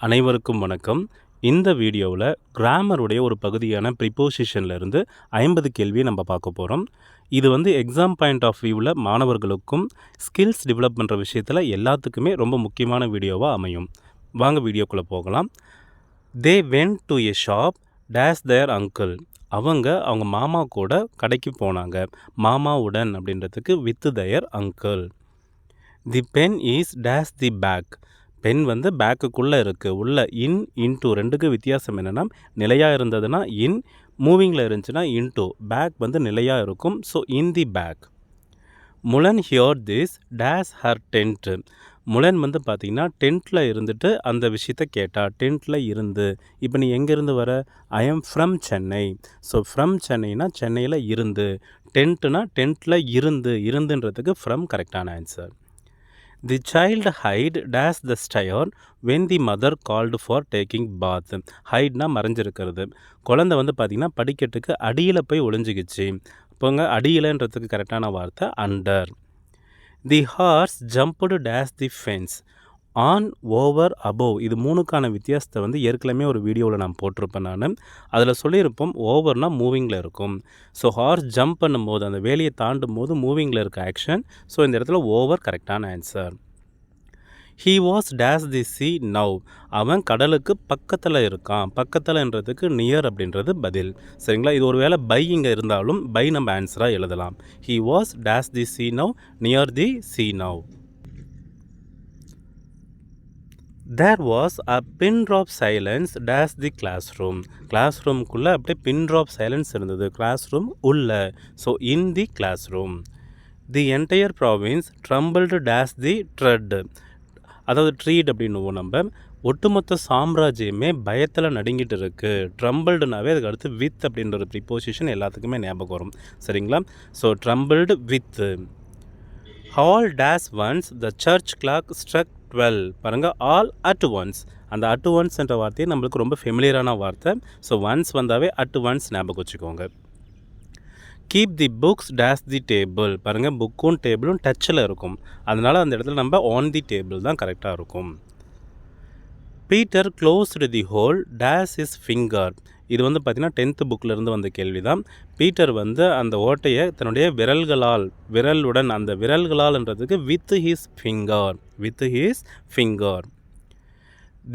அனைவருக்கும் வணக்கம். இந்த வீடியோவில் கிராமருடைய ஒரு பகுதியான ப்ரிப்போசிஷன்லேருந்து 50 கேள்வியை நம்ம பார்க்க போகிறோம். இது எக்ஸாம் பாயிண்ட் ஆஃப் வியூவில் மாணவர்களுக்கும் ஸ்கில்ஸ் டெவலப் பண்ணுற விஷயத்தில் எல்லாத்துக்குமே ரொம்ப முக்கியமான வீடியோவாக அமையும். வாங்க வீடியோக்குள்ளே போகலாம். They went to a shop dash their uncle. அவங்க மாமா கூட கடைக்கு போனாங்க. மாமாவுடன் அப்படின்றதுக்கு with their uncle. The pen is dash the bag. Pen பேக்குக்குள்ளே இருக்குது. உள்ள இன் இன்டூ ரெண்டுக்கு வித்தியாசம் என்னென்னா, நிலையாக இருந்ததுன்னா இன், மூவிங்கில் இருந்துச்சுன்னா இன்டூ. பேக் நிலையாக இருக்கும். So in the bag. Mulan here this dash her tent. Mulan பார்த்திங்கன்னா டென்ட்டில் இருந்துட்டு அந்த விஷயத்தை கேட்டா. டென்ட்டில் இருந்து. இப்போ நீ எங்கேருந்து வர? I am from Chennai. So from சென்னைனா சென்னையில் இருந்து. டென்ட்டுனா டென்ட்டில் இருந்துன்றதுக்கு ஃப்ரம் கரெக்டான answer. The child hide dash the stair when the mother called for taking bath. ஹைட்னா மறைஞ்சிருக்கிறது. குழந்தை பார்த்திங்கன்னா படிக்கட்டுக்கு அடியில் போய் ஒளிஞ்சிக்கிச்சு. அப்போங்க அடியிலன்றதுக்கு கரெக்டான வார்த்தை under. The hours jumped days the fence. On, over, above இது மூணுக்கான வித்தியாசத்தை ஏற்கனவே ஒரு வீடியோவில் நான் போட்டிருப்பேன். நான் அதில் சொல்லியிருப்போம் ஓவர்னால் மூவிங்கில் இருக்கும். ஸோ ஹார்ஸ் ஜம்ப் பண்ணும்போது அந்த வேலையை தாண்டும் போது மூவிங்கில் இருக்க ஆக்ஷன். ஸோ இந்த இடத்துல ஓவர் கரெக்டான answer. He was days the C now. அவன் கடலுக்கு பக்கத்தில் இருக்கான். பக்கத்தில்ன்றதுக்கு நியர் அப்படின்றது பதில். சரிங்களா? இது ஒரு வேளை பை இங்கே இருந்தாலும் பை நம்ம ஆன்சராக எழுதலாம். He was days the C now near the C now. There was a pin drop silence dash the classroom. கிளாஸ்ரூம்குள்ளே அப்படியே பின் ட்ராப் சைலன்ஸ் இருந்தது. கிளாஸ்ரூம் உள்ள. So in the classroom. The entire province ட்ரம்பிள்டு dash the thread. அதாவது treat அப்படின்னுவோம் நம்ம. ஒட்டுமொத்த சாம்ராஜ்யமே பயத்தில் நடுங்கிட்டு இருக்குது. ட்ரம்பிள்டுனாவே அதுக்கு அடுத்து வித் அப்படின்ற ஒரு ப்ரிப்போசிஷன் எல்லாத்துக்குமே ஞாபகம் வரும். சரிங்களா? So ட்ரம்பிள்டு with. All dash once the church clock struck 12. பாருங்கள், ஆல் அட் ஒன்ஸ். அந்த அட் ஒன்ஸ் என்ற வார்த்தையை நம்மளுக்கு ரொம்ப ஃபெமிலியரான வார்த்தை. ஸோ ஒன்ஸ் வந்தாவே அட் ஒன்ஸ் ஞாபகம் வச்சுக்கோங்க. Keep the books dash the table. பாருங்கள், புக்கும் டேபிளும் டச்சில் இருக்கும். அதனால் அந்த இடத்துல நம்ம ஆன் தி டேபிள் தான் கரெக்டாக இருக்கும். Peter closed the whole dash is finger. இது பார்த்திங்கன்னா 10th புக்கிலேருந்து வந்த கேள்வி தான். பீட்டர் அந்த ஓட்டையை தன்னுடைய விரலுடன் அந்த விரல்களால்ன்றதுக்கு with his finger.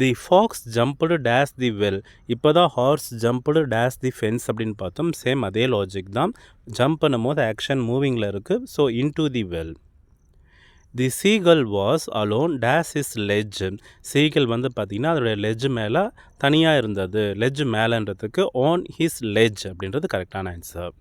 The fox jumped dash the well. இப்போ தான் horse jumped dash the fence அப்படின்னு பார்த்தோம். சேம் அதே லாஜிக் தான். ஜம்ப் பண்ணும் போது ஆக்ஷன் மூவிங்கில் இருக்குது. So into the well. The seagull was alone dash is leg. Seagull பார்த்திங்கன்னா அதோடைய லெஜ் மேலே தனியாக இருந்தது. லெஜ் மேலேன்றதுக்கு ஆன் ஹிஸ் லெஜ் அப்படின்றது கரெக்டான answer.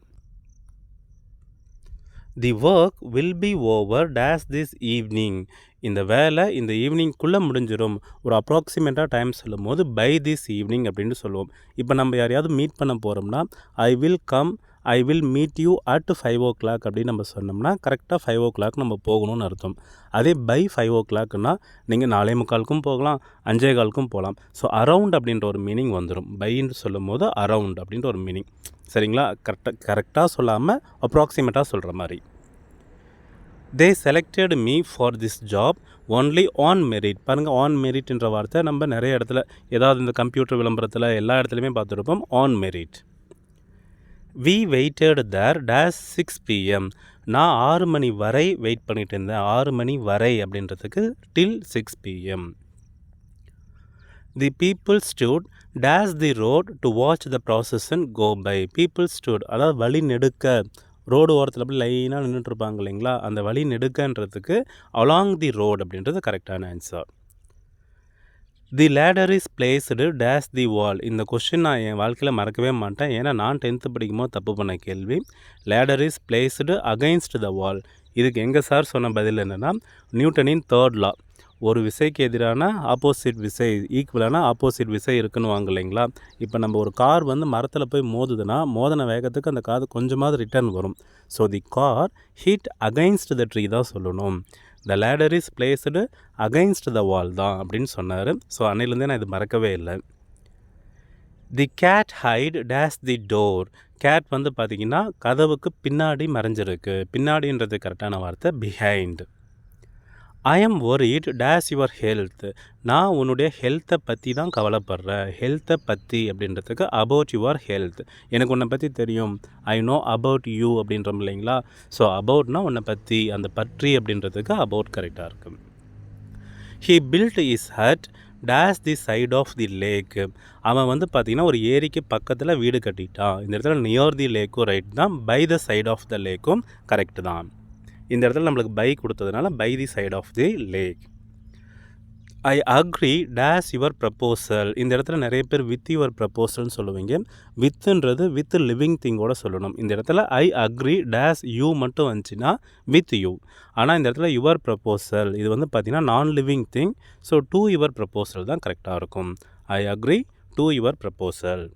The work will be over dash this evening. இந்த வேலை இந்த ஈவினிங்குள்ளே முடிஞ்சிடும். ஒரு அப்ராக்சிமேட்டாக டைம் சொல்லும் போது பை திஸ் ஈவினிங் அப்படின்னு சொல்லுவோம். இப்போ நம்ம யாரையாவது மீட் பண்ண போகிறோம்னா ஐ will meet you at 5 o'clock அப்படின்னு நம்ம சொன்னோம்னா கரெக்டாக 5 o'clock நம்ம போகணும்னு அர்த்தம். அதே பை 5 o'clockனா நீங்கள் 4:45க்கும் போகலாம், 5:15க்கும் போகலாம். ஸோ அரவுண்ட் அப்படின்ற ஒரு மீனிங் வந்துடும். பைன்னு சொல்லும் போது அரவுண்ட் அப்படின்ற ஒரு மீனிங். சரிங்களா? கரெக்டாக சொல்லாமல் அப்ராக்சிமேட்டாக சொல்கிற மாதிரி. They selected me for this job only on merit. பாருங்கள், ஆன் மெரிட்ன்ற வார்த்தை நம்ம நிறைய இடத்துல ஏதாவது இந்த கம்ப்யூட்டர் விளம்பரத்தில் எல்லா இடத்துலையுமே பார்த்துருப்போம். On merit. We waited there dash 6 PM. நான் 6 மணி வரை வெயிட் பண்ணிட்டு இருந்தேன். 6 மணி வரை அப்படின்றதுக்கு till 6 PM. The people stood dash the road to watch the procession go by. People stood அதாவது வழி நெடுக்க. ரோடு ஓரத்தில் அப்படி லைனாக நின்றுட்டுருப்பாங்க இல்லைங்களா? அந்த வழி நெடுக்கன்றதுக்கு அலாங் தி ரோட் அப்படின்றது கரெக்டான answer. The ladder is placed dash the wall. இந்த கொஸ்டின் நான் என் வாழ்க்கையில் மறக்கவே மாட்டேன். ஏன்னா நான் 10th படிக்கும்போது தப்பு பண்ண கேள்வி. Ladder is placed against the wall. இதுக்கு எங்கள் சார் சொன்ன பதில் என்னென்னா, நியூட்டனின் 3rd law. ஒரு விசைக்கு எதிரான ஆப்போசிட் விசை ஈக்குவலான ஆப்போசிட் விசை இருக்குன்னு வாங்க இல்லைங்களா? இப்போ நம்ம ஒரு கார் மரத்தில் போய் மோதுதுன்னா மோதன வேகத்துக்கு அந்த கார் கொஞ்சமாவது ரிட்டர்ன் வரும். So the car hit against the tree தான் சொல்லணும். The ladder is placed against the wall தான் அப்படின்னு சொன்னார். ஸோ அன்னையிலேருந்தே நான் இது மறக்கவே இல்லை. The cat hide dash the door. Cat பார்த்திங்கன்னா கதவுக்கு பின்னாடி மறைஞ்சிருக்கு. பின்னாடின்றது கரெக்டான வார்த்தை behind. I am worried dash your health. நான் உன்னுடைய ஹெல்த்தை பற்றி தான் கவலைப்படுறேன். ஹெல்த்தை பற்றி அப்படின்றதுக்கு அபவுட் யுவர் ஹெல்த். எனக்கு உன்னை பற்றி தெரியும். ஐ நோ அபவுட் யூ அப்படின்றோம் இல்லைங்களா? ஸோ அபவுட்னா உன்னை பற்றி, அந்த பற்றி அப்படின்றதுக்கு அபவுட் கரெக்டாக இருக்குது. He built is hut dash the side of the lake. அவன் வந்து பார்த்திங்கன்னா ஒரு ஏரிக்கு பக்கத்தில் வீடு கட்டிட்டான். இந்த இடத்துல நியர் தி லேக்கும் ரைட் தான், by the side of the லேக்கும் கரெக்ட் தான். இந்த இடத்துல நம்மளுக்கு பை கொடுத்ததுனால by the side of the lake. I agree dash your proposal. இந்த இடத்துல நிறைய பேர் வித் யுவர் ப்ரப்போசல்னு சொல்லுவீங்க. வித்துன்றது வித் லிவிங் திங்கோட சொல்லணும். இந்த இடத்துல ஐ அக்ரி டேஸ் யூ மட்டும் வந்துச்சுன்னா வித் யூ. ஆனால் இந்த இடத்துல யுவர் ப்ரப்போசல் இது வந்து பார்த்திங்கன்னா non living thing. So to your proposal தான் கரெக்டாக இருக்கும். I agree to your proposal.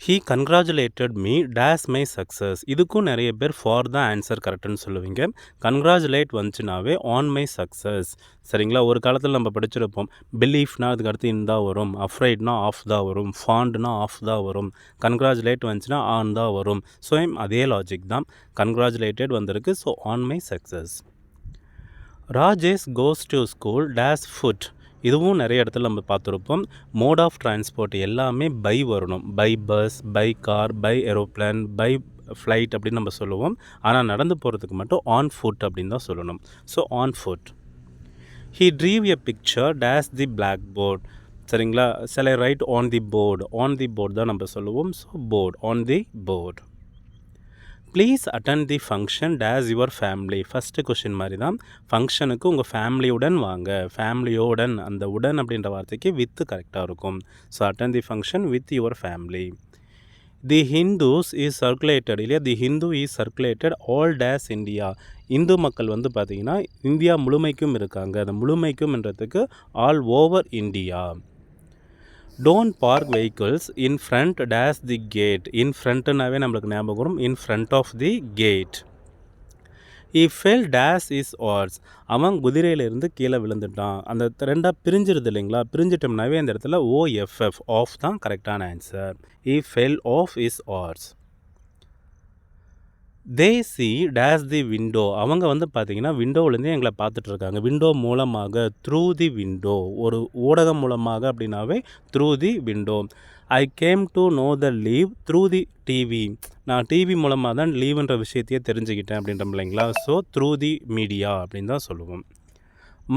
He congratulated me dash my success. இதுக்கும் நிறைய பேர் ஃபார் த ஆன்சர் கரெக்டுன்னு சொல்லுவீங்க. கங்க்ராச்சுலேட் வந்துச்சுனாவே ஆன் மை சக்ஸஸ். சரிங்களா? ஒரு காலத்தில் நம்ம படிச்சிருப்போம், பிலீஃப்னா அதுக்கு அடுத்து இன் தான் வரும், அஃப்ரைட்னா ஆஃப் தான் வரும், ஃபாண்ட்னா ஆஃப் தான் வரும், கங்க்ராச்சுலேட் வந்துச்சுன்னா ஆன் தான் வரும். ஸோ அதே லாஜிக் தான். கங்க்ராச்சுலேட்டட் வந்திருக்கு. So on my success. Rajesh goes to school dash foot. இதுவும் நிறைய இடத்துல நம்ம பார்த்துருப்போம். மோட் ஆஃப் டிரான்ஸ்போர்ட் எல்லாமே பை வரணும். By bus, by car, by aeroplane, by flight அப்படின்னு நம்ம சொல்லுவோம். ஆனால் நடந்து போகிறதுக்கு மட்டும் ஆன் ஃபுட் அப்படின்னு தான் சொல்லணும். So on foot. He drew a picture dash the blackboard. சரிங்களா? சில right on the board. On the board தான் நம்ம சொல்லுவோம். So board, on the board. Please attend the function dash your family. First question மாதிரி தான். ஃபங்க்ஷனுக்கு உங்கள் ஃபேமிலியுடன் வாங்க. ஃபேமிலியோடன், அந்த உடன் அப்படின்ற வார்த்தைக்கு வித்து கரெக்டாக இருக்கும். So attend the function with your family. The Hindus is circulated இல்லையா? The Hindu is circulated all dash India. இந்து மக்கள் வந்து பார்த்திங்கன்னா இந்தியா முழுமைக்கும் இருக்காங்க. அந்த முழுமைக்கும்ன்றதுக்கு all over India. Don't park vehicles in front dash the gate. In ஃப்ரண்ட்னாவே நம்மளுக்கு ஞாபகம் வரும், in front of the gate. He fell dash his horse. அவன் குதிரையிலேருந்து கீழே விழுந்துட்டான். அந்த ரெண்டாக பிரிஞ்சிருது இல்லைங்களா? பிரிஞ்சிட்டோம்னாவே அந்த இடத்துல OFF ஆஃப் தான் கரெக்டான answer. He fell off is horse. They see dash the window. அவங்க வந்து பார்த்திங்கன்னா விண்டோவிலேருந்தே எங்களை பார்த்துட்ருக்காங்க. விண்டோ மூலமாக, த்ரூ தி விண்டோ. ஒரு ஊடகம் மூலமாக அப்படின்னாவே through the window. I came to know the leave through the TV. நான் டிவி மூலமாக தான் லீவுன்ற விஷயத்தையே தெரிஞ்சுக்கிட்டேன் அப்படின்ற இல்லைங்களா? ஸோ த்ரூ தி மீடியா அப்படின்னு தான் சொல்லுவோம்.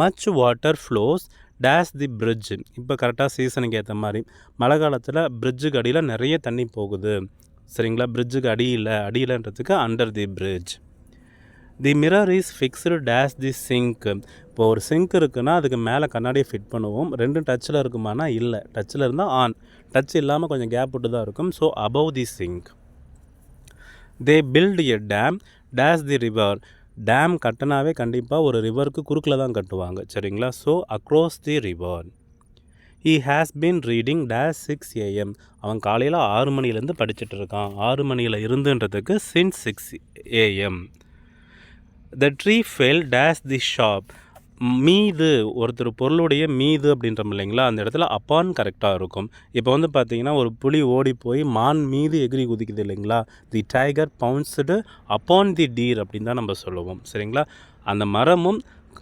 Much water flows dash the bridge. இப்போ கரெக்டாக சீசனுக்கு ஏற்ற மாதிரி மழை காலத்தில் பிரிட்ஜுக்கு அடியில் நிறைய தண்ணி போகுது. சரிங்களா? பிரிட்ஜுக்கு அடியிலன்றதுக்கு under the bridge. The mirror is fixed dash the sink. இப்போ ஒரு சிங்க் இருக்குன்னா அதுக்கு மேலே கண்ணாடியை ஃபிட் பண்ணுவோம். ரெண்டும் டச்சில் இருக்குமானா இல்லை. டச்சில் இருந்தால் ஆன், டச் இல்லாமல் கொஞ்சம் கேப் விட்டு தான் இருக்கும். So above the sink. They built a dam dash the river. Dam கட்டினாவே கண்டிப்பாக ஒரு ரிவருக்கு குறுக்கில் தான் கட்டுவாங்க. சரிங்களா? So across the river. He has been reading dash 6 AM. அவன் காலையில் 6 மணிலேருந்து படிச்சுட்டு இருக்கான். 6 மணியில் இருந்துன்றதுக்கு since 6 AM. The tree fell dash the shop. மீது, ஒருத்தர் பொருளுடைய மீது அப்படின்றோம் இல்லைங்களா? அந்த இடத்துல அப்பான் கரெக்டாக இருக்கும். இப்போ வந்து பார்த்திங்கன்னா ஒரு புலி ஓடி போய் மான் மீது எகிரி குதிக்குது இல்லைங்களா? The tiger pounced upon the deer அப்படின்னு தான் நம்ம சொல்லுவோம். சரிங்களா? அந்த மரமும்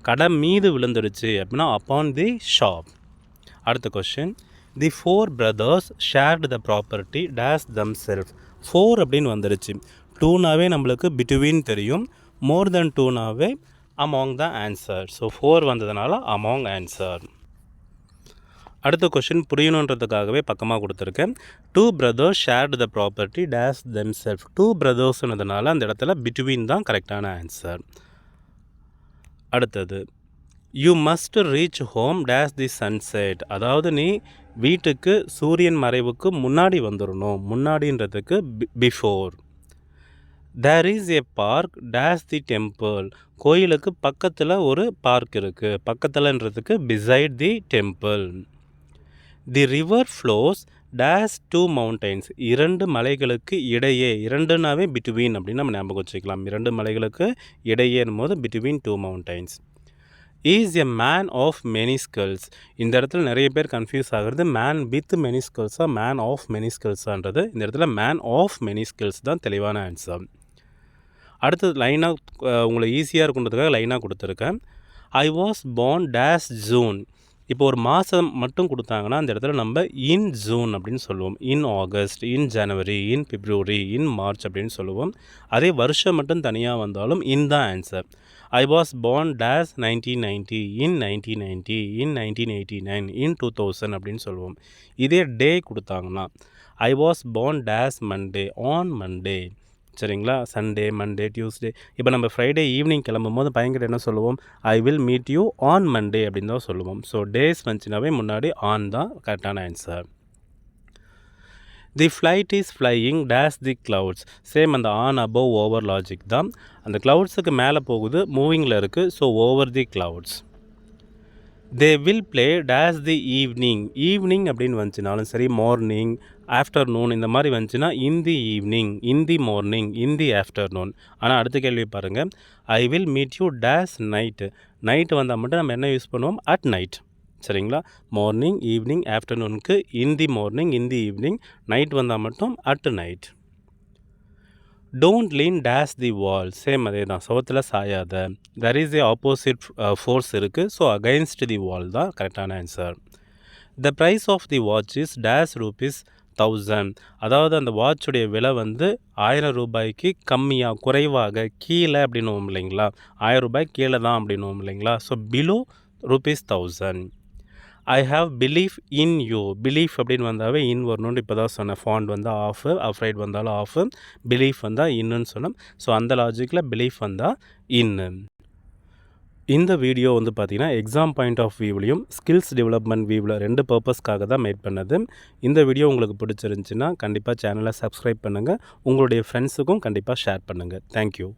கடை மீது விழுந்துடுச்சு அப்படின்னா அப்பான் தி ஷாப். அடுத்த question. The 4 brothers shared the property dash themselves. 4 அப்படின்னு வந்துருச்சு. 2நாவே நம்மளுக்கு பிட்வீன் தெரியும். மோர் தென் 2நாவே அமாங் த ஆன்சர். ஸோ 4 வந்ததுனால அமாங் ஆன்சர். அடுத்த கொஷின் புரியணுன்றதுக்காகவே பக்கமாக கொடுத்துருக்கேன். 2 brothers shared the property dash themselves. 2 brothersன்றதுனால அந்த இடத்துல பிட்வீன் தான் கரெக்டான ஆன்சர். அடுத்தது. You must reach home dash the sunset. அதாவது நீ வீட்டுக்கு சூரியன் மறைவுக்கு முன்னாடி வந்துடணும். முன்னாடின்றதுக்கு before. There is a park dash the temple. கோயிலுக்கு பக்கத்தில் ஒரு பார்க் இருக்குது. பக்கத்தில்ன்றதுக்கு beside the temple. The river flows dash 2 mountains. 2 மலைகளுக்கு இடையே. 2நாவே பிட்வீன் அப்படின்னு நம்ம ஞாபகம் வச்சுக்கலாம். 2 மலைகளுக்கு இடையேனும் போது between 2 mountains. Is a man of many skills. இந்த இடத்துல நிறைய பேர் கன்ஃபியூஸ் ஆகிறது மேன் வித் மெனி ஸ்கில்ஸாக மேன் ஆஃப் மெனி ஸ்கில்ஸான்றது. இந்த இடத்துல மேன் ஆஃப் மெனி ஸ்கில்ஸ் தான் தெளிவான ஆன்சர். அடுத்தது லைனாக உங்களை ஈஸியாக இருக்குன்றதுக்காக லைனாக கொடுத்துருக்கேன். ஐ வாஸ் born டேஷ் ஜூன். இப்போ ஒரு மாதம் மட்டும் கொடுத்தாங்கன்னா அந்த இடத்துல நம்ம இன் ஜூன் அப்படின்னு சொல்லுவோம். இன் August, in January, in February, in March அப்படின்னு சொல்லுவோம். அதே வருஷம் மட்டும் தனியாக வந்தாலும் இன் தான் answer. I was born dash 1990, in 1990, in 1989, in 2000 அப்படின்னு சொல்லுவோம். இதே டே கொடுத்தாங்கன்னா I was born dash Monday, on Monday. சரிங்களா? Sunday, Monday, Tuesday. இப்போ நம்ம ஃப்ரைடே ஈவினிங் கிளம்பும்போது பையன்கிட்ட என்ன சொல்லுவோம்? I will meet you on Monday அப்படின்னு தான் சொல்லுவோம். ஸோ டேஸ் வந்துச்சுனாவே முன்னாடி ஆன் தான் கரெக்டான answer. The flight is flying dash the clouds. சேம் அந்த ஆன், அபவ், ஓவர் லாஜிக் தான். அந்த க்ளவுட்ஸுக்கு மேலே போகுது, மூவிங்கில் இருக்குது. So over the clouds. They will play dash the evening. Evening அப்படின்னு வந்துச்சுனாலும் சரி, மார்னிங், ஆஃப்டர்நூன் இந்த மாதிரி வந்துச்சுன்னா in the evening, in the morning, in the afternoon. ஆனால் அடுத்த கேள்வி பாருங்கள். I will meet you dash night. Night வந்தால் மட்டும் நம்ம என்ன யூஸ் பண்ணுவோம்? At night. சரிங்களா? மார்னிங், ஈவினிங், ஆஃப்டர்நூனுக்கு in the morning, in the evening. Night வந்தால் மட்டும் at night. Don't lean dash the wall. சேம் அதே தான், சுவத்தில் சாயாத. There is a opposite force இருக்குது. ஸோ அகைன்ஸ்ட் தி வால் தான் கரெக்டான answer. The price of the watch is dash rupees 1000. அதாவது அந்த வாட்சுடைய விலை வந்து 1000 ரூபாய்க்கு கம்மியாக, குறைவாக, கீழே அப்படின்னுவோம் இல்லைங்களா? 1000 ரூபாய் கீழே தான் அப்படின்னுவோம் இல்லைங்களா? So below rupees 1000. I have belief in you. Belief அப்படின்னு வந்தாவே இன் வரணும்னு இப்போ தான் சொன்னேன். ஃபாண்ட் வந்து ஆஃபு, அஃப்ரைட் வந்தாலும் ஆஃபு, பிலீஃப் வந்தால் இன்னுன்னு சொன்னோம். ஸோ அந்த லாஜிக்கில் பிலீஃப் வந்தால் இன்னு. இந்த வீடியோ வந்து பார்த்திங்கன்னா எக்ஸாம் பாயிண்ட் ஆஃப் வியூவிலையும் ஸ்கில்ஸ் டெவலப்மெண்ட் வியூவில் 2 பர்பஸ்க்காக தான் மேட் பண்ணது. இந்த வீடியோ உங்களுக்கு பிடிச்சிருந்துச்சின்னா கண்டிப்பாக சேனலை சப்ஸ்கிரைப் பண்ணுங்கள். உங்களுடைய ஃப்ரெண்ட்ஸுக்கும் கண்டிப்பாக ஷேர் பண்ணுங்கள். தேங்க்யூ.